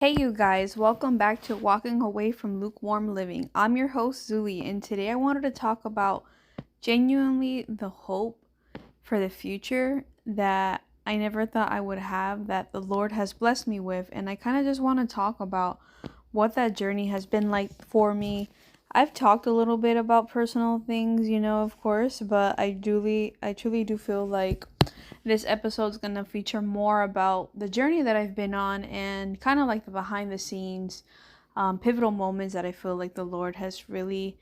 Hey, you guys, welcome back to Walking Away from Lukewarm Living. I'm your host, Zuli, and today I wanted to talk about genuinely the hope for the future that I never thought I would have, that the Lord has blessed me with. And I kind of just want to talk about what that journey has been like for me. I've talked a little bit about personal things, of course, but I truly do feel like this episode is going to feature more about the journey that I've been on and kind of like the behind the scenes pivotal moments that I feel like the Lord has really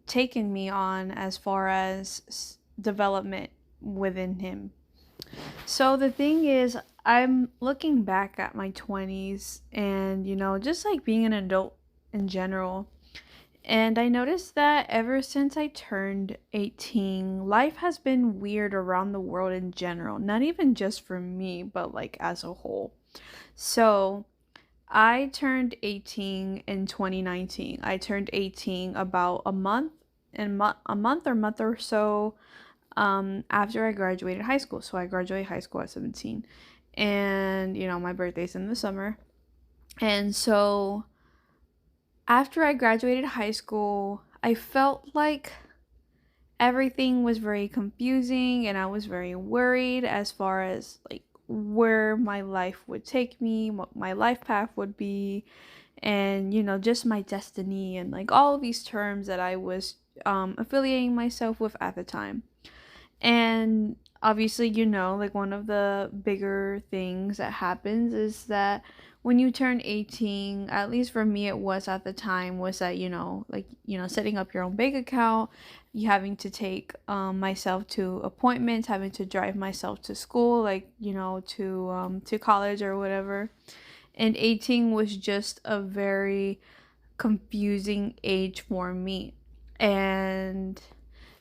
taken me on as far as development within Him. So the thing is, I'm looking back at my 20s and, just like being an adult in general. And I noticed that ever since I turned 18, life has been weird around the world in general. Not even just for me, but like as a whole. So I turned 18 in 2019. I turned 18 about a month or so after I graduated high school. So I graduated high school at 17. And, my birthday's in the summer. And so after I graduated high school, I felt like everything was very confusing and I was very worried as far as like where my life would take me, what my life path would be, and just my destiny and like all of these terms that I was affiliating myself with at the time. And obviously, like one of the bigger things that happens is that when you turn 18, at least for me it was at the time, was that, like, setting up your own bank account, you having to take myself to appointments, having to drive myself to school, like, to college or whatever. And 18 was just a very confusing age for me. And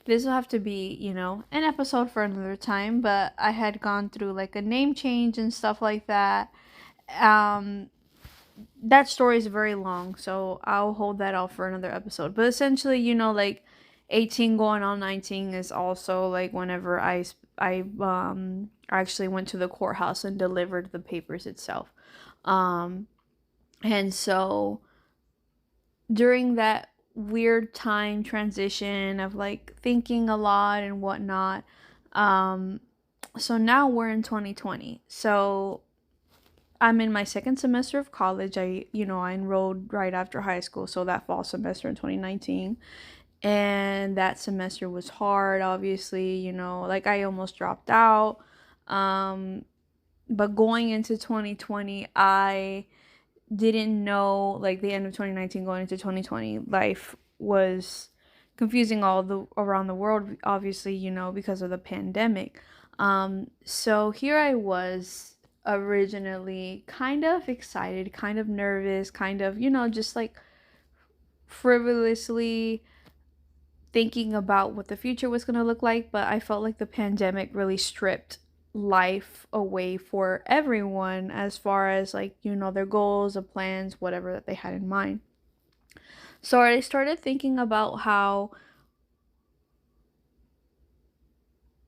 this will have to be, an episode for another time, but I had gone through like a name change and stuff like that. Um, that story is very long, so I'll hold that off for another episode. But essentially, like 18 going on 19 is also like whenever I actually went to the courthouse and delivered the papers itself. Um, and so during that weird time transition of like thinking a lot and whatnot. Um, so now we're in 2020. So I'm in my second semester of college. I enrolled right after high school, so that fall semester in 2019. And that semester was hard, obviously, like I almost dropped out. Um, but going into 2020, I didn't know, like the end of 2019 going into 2020, life was confusing all the around the world, obviously, because of the pandemic. So here I was, originally kind of excited, kind of nervous, kind of, just like frivolously thinking about what the future was going to look like, but I felt like the pandemic really stripped life away for everyone as far as like, their goals, their plans, whatever that they had in mind. So I started thinking about how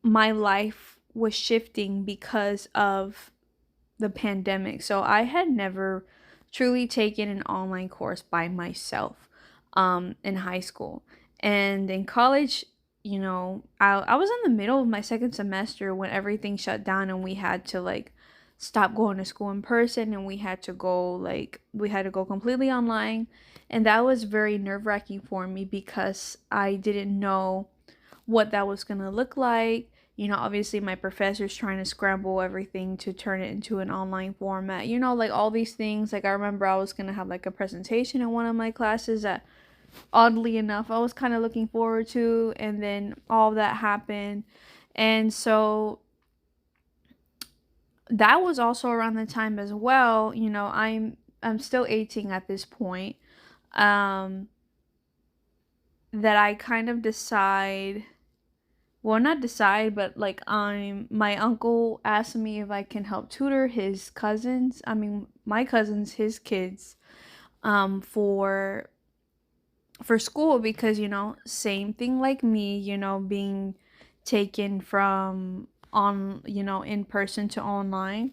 my life was shifting because of the pandemic. So I had never truly taken an online course by myself in high school. And in college, I was in the middle of my second semester when everything shut down and we had to like stop going to school in person and we had to go completely online. And that was very nerve-wracking for me because I didn't know what that was going to look like. Obviously my professor's trying to scramble everything to turn it into an online format. Like all these things. Like I remember I was going to have like a presentation in one of my classes that oddly enough I was kind of looking forward to, and then all of that happened. And so that was also around the time as well. I'm still 18 at this point. Um that I kind of decide, well, not decide, but like my uncle asked me if I can help tutor his cousins. I mean, my cousins, his kids, for school because same thing like me, being taken from on in person to online.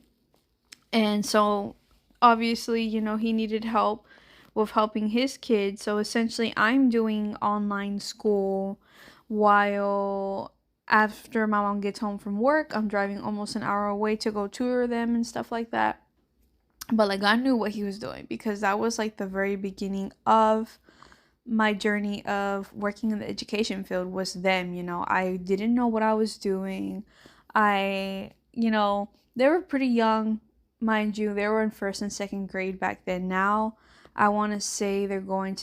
And so obviously, he needed help with helping his kids. So essentially, I'm doing online school while after my mom gets home from work, I'm driving almost an hour away to go tour them and stuff like that. But like, God knew what he was doing, because that was like the very beginning of my journey of working in the education field was them. I didn't know what I was doing. They were pretty young, mind you. They were in first and second grade back then. Now I want to say they're going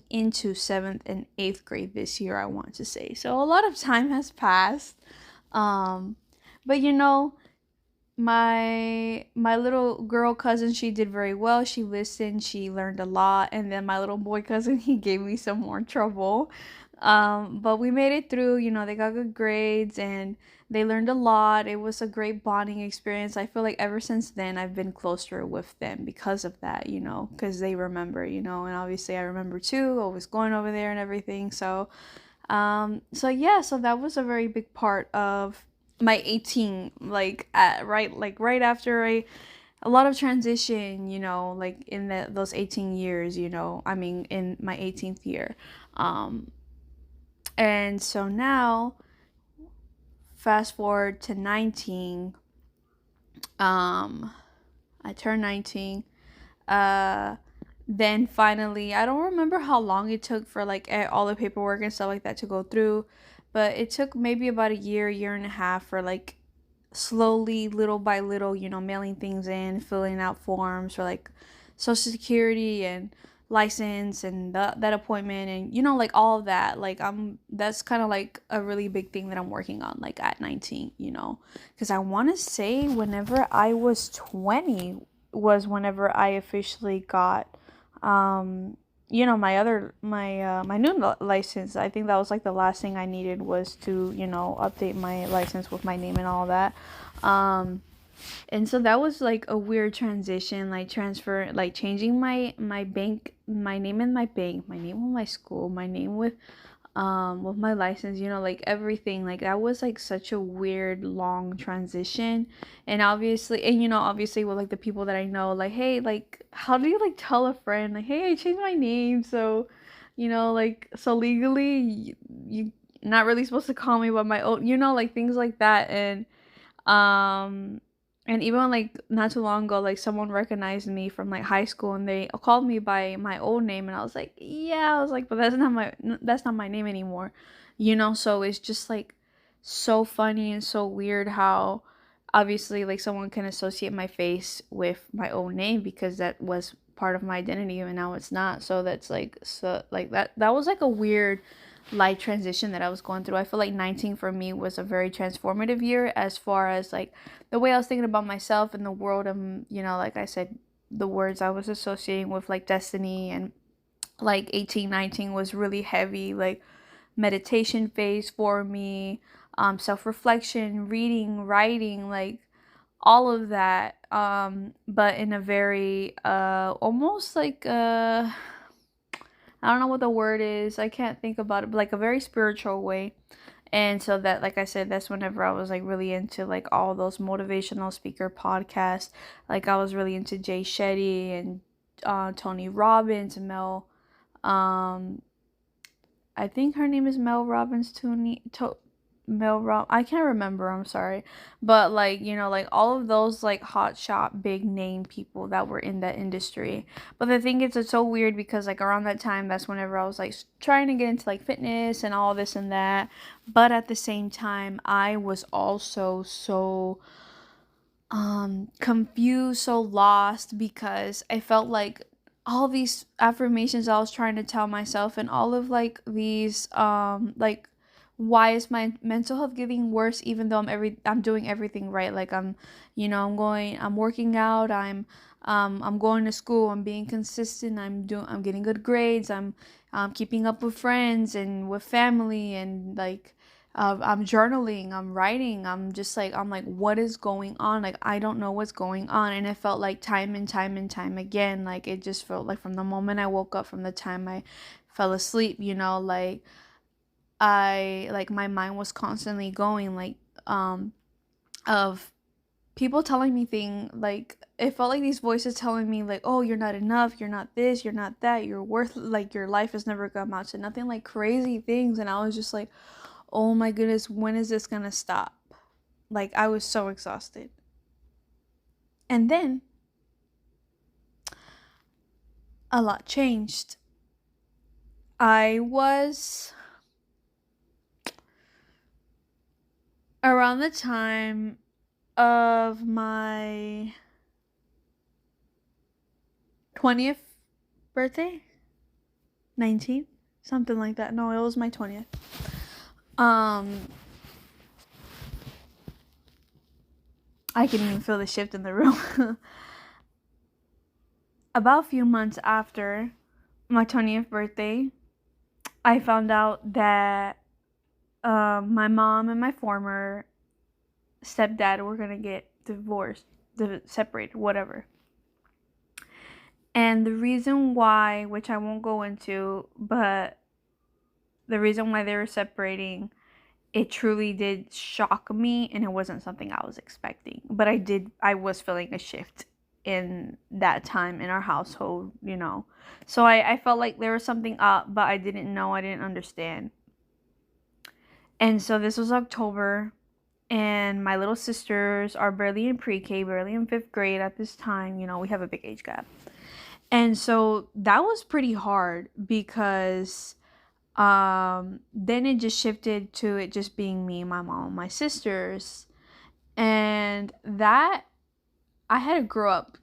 into seventh and eighth grade this year, I want to say. So a lot of time has passed. um but my little girl cousin, she did very well. She listened, she learned a lot. And then my little boy cousin, he gave me some more trouble. But we made it through. They got good grades and they learned a lot. It was a great bonding experience. I feel like ever since then I've been closer with them because of that, because they remember, and obviously I remember too, always going over there and everything. So yeah, so that was a very big part of my 18, like right after a lot of transition, like in those 18 years, I mean in my 18th year. um and so now, fast forward to 19. I turned 19. uh then finally, I don't remember how long it took for like all the paperwork and stuff like that to go through, but it took maybe about a year and a half for like slowly, little by little, mailing things in, filling out forms for like social security and license and that appointment, and like all of that. Like that's kind of like a really big thing that I'm working on, like at 19, because I want to say whenever I was 20 was whenever I officially got my new license. I think that was like the last thing I needed, was to update my license with my name and all that. um and so that was like a weird transition, like transfer, like changing my bank, my name in my bank, my name with my school, my name with my license, like everything. Like that was like such a weird long transition. And obviously with like the people that I know, like, hey, like how do you like tell a friend like, hey, I changed my name, so like, so legally you not really supposed to call me by my own, like things like that. Um, and even like not too long ago, like someone recognized me from like high school and they called me by my old name, and I was like, yeah, I was like, but that's not my name anymore, So it's just like so funny and so weird how obviously like someone can associate my face with my own name because that was part of my identity and now it's not. So that's like, so like that was like a weird life transition that I was going through. I feel like 19 for me was a very transformative year as far as like the way I was thinking about myself and the world, and like I said, the words I was associating with like destiny. And like 18, 19 was really heavy, like meditation phase for me, self-reflection, reading, writing, like all of that, but in a very almost like I don't know what the word is. I can't think about it, but like a very spiritual way. And so that, like I said, that's whenever I was like really into like all those motivational speaker podcasts. Like I was really into Jay Shetty and Tony Robbins, Mel. Um, I think her name is Mel Robbins. I can't remember, I'm sorry. But like, like all of those like hot shot big name people that were in that industry. But the thing is, it's so weird because like around that time, that's whenever I was like trying to get into like fitness and all this and that. But at the same time, I was also so confused, so lost, because I felt like all these affirmations I was trying to tell myself and all of like these like, why is my mental health getting worse even though I'm doing everything right? Like I'm working out, I'm going to school, I'm being consistent, I'm getting good grades, I'm keeping up with friends and with family, and like I'm journaling, I'm writing, I'm like, what is going on? Like, I don't know what's going on. And it felt like time and time and time again, like it just felt like from the moment I woke up, from the time I fell asleep, like my mind was constantly going like of people telling me like, it felt like these voices telling me like, oh, you're not enough, you're not this, you're not that, you're worth, like, your life is never gonna amount to nothing, like crazy things. And I was just like, oh my goodness, when is this gonna stop? Like, I was so exhausted. And then a lot changed. I was around the time of my 20th birthday, 19, something like that. No, it was my 20th. I can even feel the shift in the room. About a few months after my 20th birthday, I found out that my mom and my former stepdad were gonna get divorced, separated, whatever. And the reason why, which I won't go into, but the reason why they were separating, it truly did shock me, and it wasn't something I was expecting. But I was feeling a shift in that time in our household, you know. So I felt like there was something up, but I didn't know, I didn't understand. And so this was October, and my little sisters are barely in pre-K, barely in 5th grade at this time. You know, we have a big age gap. And so that was pretty hard because then it just shifted to it just being me, my mom, and my sisters. And that, I had to grow up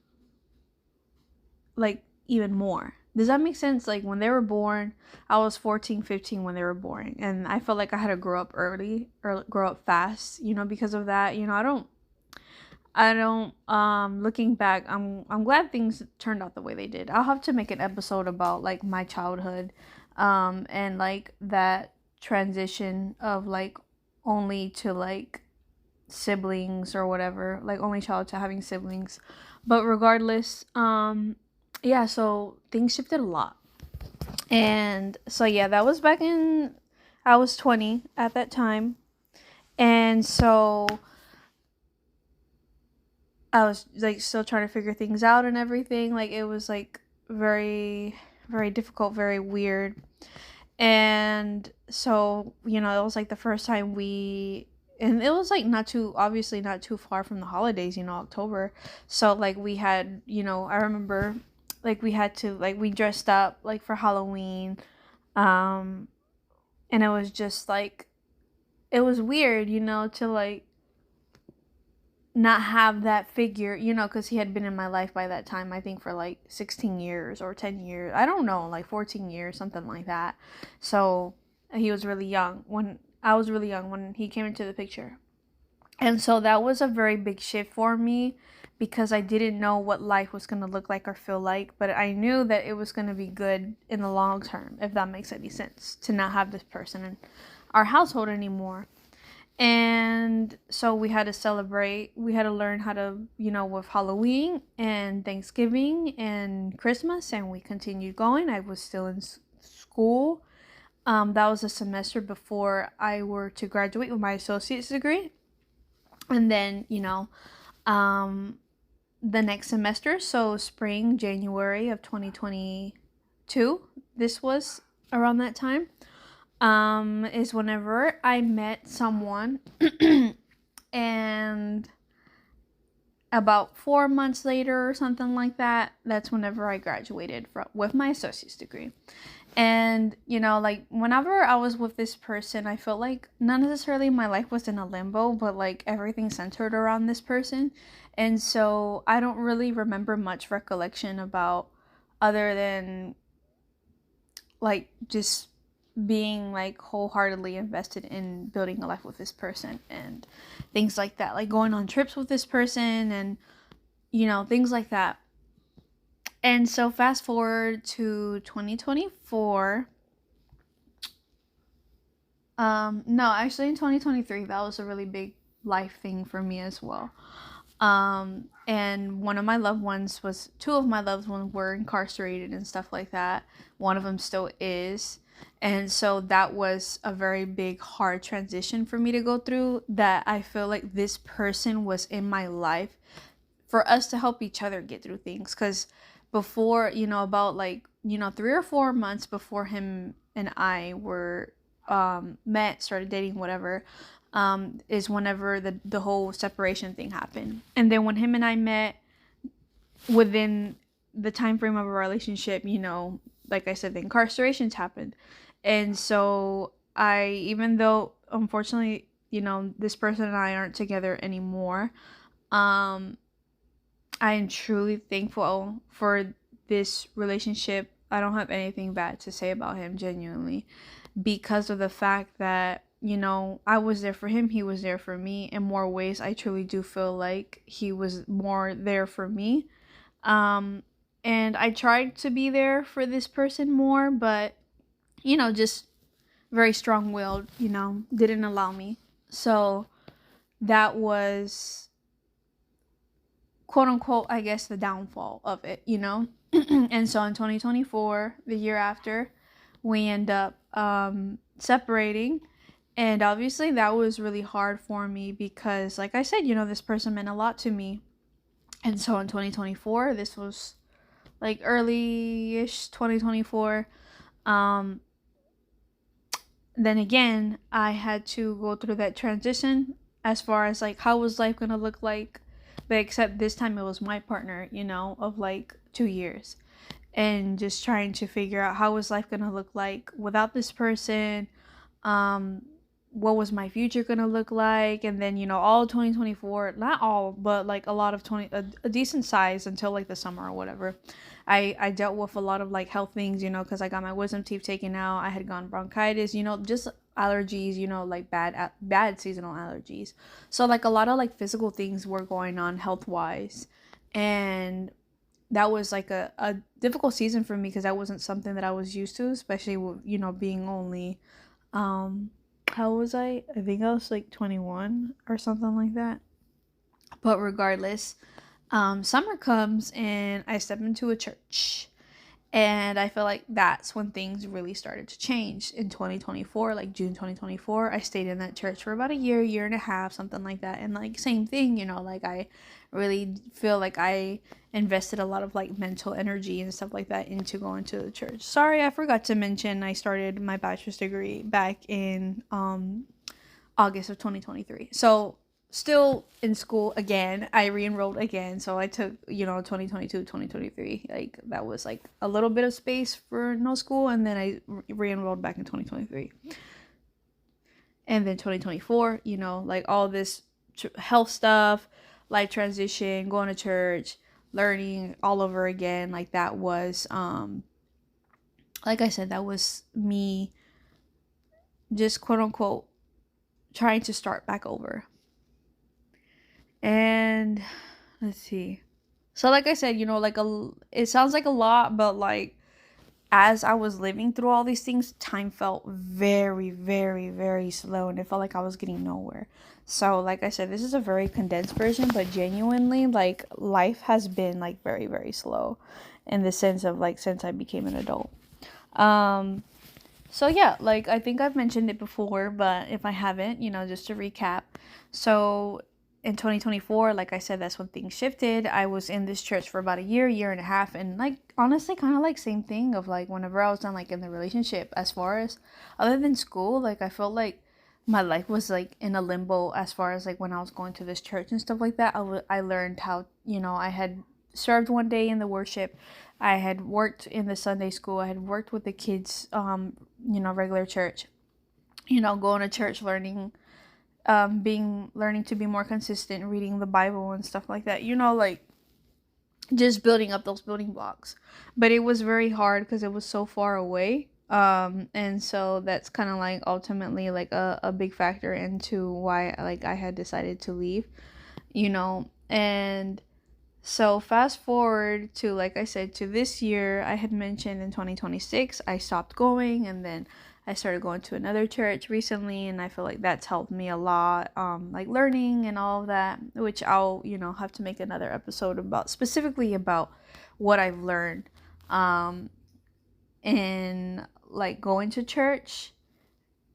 like even more. Does that make sense? Like, when they were born, I was 14, 15 when they were born, and I felt like I had to grow up early or grow up fast, you know, because of that. You know, I don't looking back, I'm glad things turned out the way they did. I'll have to make an episode about like my childhood and like that transition of like only to like siblings or whatever, like only child to having siblings. But regardless, yeah, so things shifted a lot. And so yeah, that was back in, I was 20 at that time. And so I was like still trying to figure things out and everything. Like, it was like very, very difficult, very weird. And so, you know, it was like the first time and it was like obviously not too far from the holidays, you know, October. So like we had, you know, I remember like we had to, like, we dressed up like for Halloween. And it was just like, it was weird, you know, to like not have that figure, you know, because he had been in my life by that time, I think for like 16 years or 10 years. I don't know, like 14 years, something like that. So he was really young when I was really young when he came into the picture. And so that was a very big shift for me because I didn't know what life was going to look like or feel like, but I knew that it was going to be good in the long term, if that makes any sense, to not have this person in our household anymore. And so we had to celebrate. We had to learn how to, you know, with Halloween and Thanksgiving and Christmas, and we continued going. I was still in school. That was a semester before I were to graduate with my associate's degree. And then, you know, the next semester, so spring, January of 2022, this was around that time. Is whenever I met someone and about 4 months later or something like that, that's whenever I graduated with my associate's degree. And, you know, like, whenever I was with this person, I felt like not necessarily my life was in a limbo, but like everything centered around this person. And so I don't really remember much recollection about, other than like just being like wholeheartedly invested in building a life with this person and things like that, like going on trips with this person and, you know, things like that. And so fast forward to 2024. No, actually in 2023, that was a really big life thing for me as well. And two of my loved ones were incarcerated and stuff like that. One of them still is. And so that was a very big, hard transition for me to go through, that I feel like this person was in my life for us to help each other get through things. Because before, about like, 3 or 4 months before him and I were met, started dating, whatever, is whenever the whole separation thing happened. And then when him and I met, within the time frame of a relationship, like I said, the incarcerations happened. And so even though unfortunately, this person and I aren't together anymore, um, I am truly thankful for this relationship. I don't have anything bad to say about him, genuinely, because of the fact that, I was there for him, he was there for me. In more ways, I truly do feel like he was more there for me. Um, and I tried to be there for this person more, but, just very strong willed, didn't allow me. So that was, quote unquote, I guess, the downfall of it, And so in 2024, the year after, we end up separating. And obviously that was really hard for me because, like I said, this person meant a lot to me. And so in 2024, this was like early-ish 2024, then again, I had to go through that transition as far as like how was life gonna look like, but except this time it was my partner, of like 2 years, and just trying to figure out how was life gonna look like without this person, um, what was my future gonna look like. And then all 2024, not all, but like a lot of a decent size until like the summer or whatever, I dealt with a lot of like health things, because I got my wisdom teeth taken out. I had gotten bronchitis, just allergies, like bad seasonal allergies. So like a lot of like physical things were going on health wise. And that was like a difficult season for me because that wasn't something that I was used to, especially with, being only, how was I think I was like 21 or something like that. But regardless, summer comes and I step into a church. And I feel like that's when things really started to change in 2024, like June 2024. I stayed in that church for about a year and a half, something like that. And like same thing, like I really feel like I invested a lot of like mental energy and stuff like that into going to the church. Sorry, I forgot to mention I started my bachelor's degree back in August of 2023. So still in school again. I re-enrolled again. So I took, 2022, 2023. Like that was like a little bit of space for no school. And then I re-enrolled back in 2023. And then 2024, like all this health stuff, life transition, going to church, learning all over again. Like that was, like I said, that was me just quote unquote trying to start back over. And let's see. So like I said, like it sounds like a lot, but like as I was living through all these things, time felt very, very, very slow, and it felt like I was getting nowhere. So like I said, this is a very condensed version, but genuinely, like life has been like very, very slow in the sense of like since I became an adult. So yeah, like I think I've mentioned it before, but if I haven't, just to recap. So in 2024, like I said, that's when things shifted. I was in this church for about a year and a half, and like honestly kind of like same thing of like whenever I was done like in the relationship, as far as other than school, like I felt like my life was like in a limbo as far as like when I was going to this church and stuff like that. I learned how, I had served one day in the worship. I had worked in the Sunday school. I had worked with the kids, regular church, going to church, learning learning to be more consistent, reading the Bible and stuff like that, like just building up those building blocks. But it was very hard because it was so far away, and so that's kind of like ultimately like a big factor into why like I had decided to leave, and so fast forward to, like I said, to this year. I had mentioned in 2026 I stopped going, and then I started going to another church recently, and I feel like that's helped me a lot, like learning and all of that, which I'll, have to make another episode about, specifically about what I've learned in like going to church,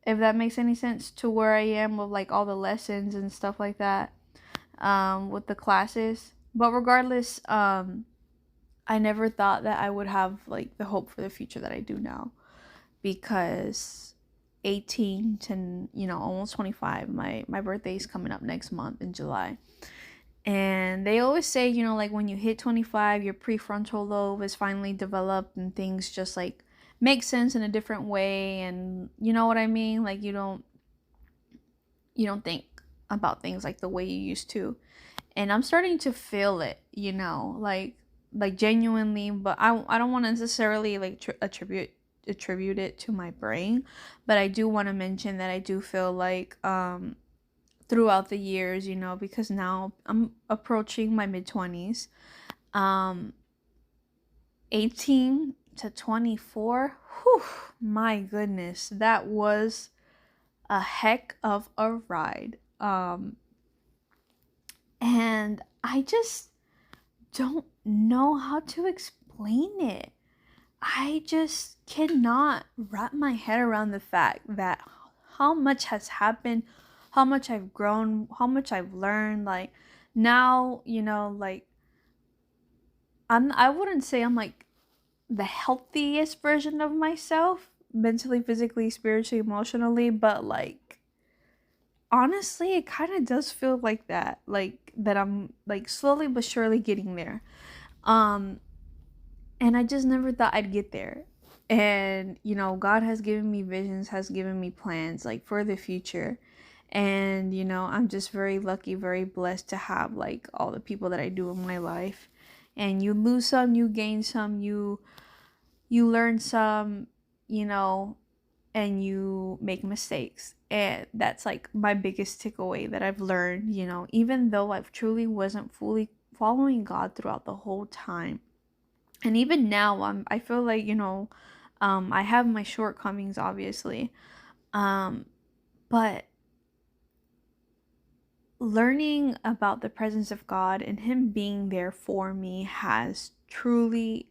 if that makes any sense, to where I am with like all the lessons and stuff like that, with the classes. But regardless, I never thought that I would have like the hope for the future that I do now, because 18 to, almost 25, my birthday is coming up next month in July. And they always say, like when you hit 25, your prefrontal lobe is finally developed and things just like make sense in a different way. And you know what I mean? Like you don't think about things like the way you used to. And I'm starting to feel it, like genuinely, but I don't want to necessarily like attribute it to my brain, but I do want to mention that I do feel like throughout the years, because now I'm approaching my mid-20s, 18 to 24, whew, my goodness, that was a heck of a ride. And I just don't know how to explain it. I just cannot wrap my head around the fact that how much has happened, how much I've grown, how much I've learned. Like now, like I wouldn't say I'm like the healthiest version of myself, mentally, physically, spiritually, emotionally, but like honestly, it kind of does feel like that, like that I'm like slowly but surely getting there. And I just never thought I'd get there. And God has given me visions, has given me plans like for the future. And I'm just very lucky, very blessed to have like all the people that I do in my life. And you lose some, you gain some, you learn some, and you make mistakes. And that's like my biggest takeaway that I've learned, even though I truly wasn't fully following God throughout the whole time. And even now, I feel like, I have my shortcomings, obviously. But learning about the presence of God and Him being there for me has truly,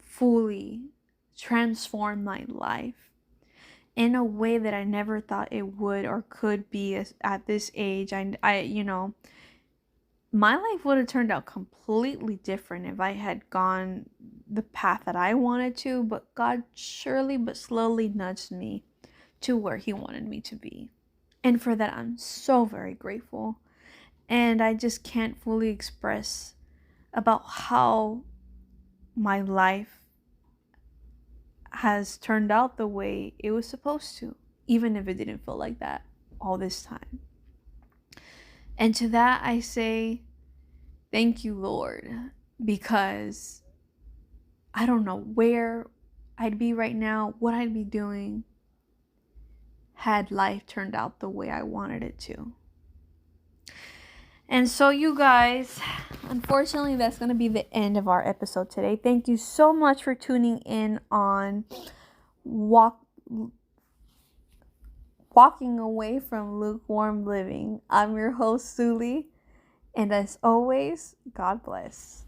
fully transformed my life in a way that I never thought it would or could be at this age. My life would have turned out completely different if I had gone the path that I wanted to, but God surely but slowly nudged me to where He wanted me to be. And for that, I'm so very grateful. And I just can't fully express about how my life has turned out the way it was supposed to, even if it didn't feel like that all this time. And to that, I say, thank you, Lord, because I don't know where I'd be right now, what I'd be doing had life turned out the way I wanted it to. And so, you guys, unfortunately, that's going to be the end of our episode today. Thank you so much for tuning in on Walking Away from Lukewarm Living. I'm your host, Suli. And as always, God bless.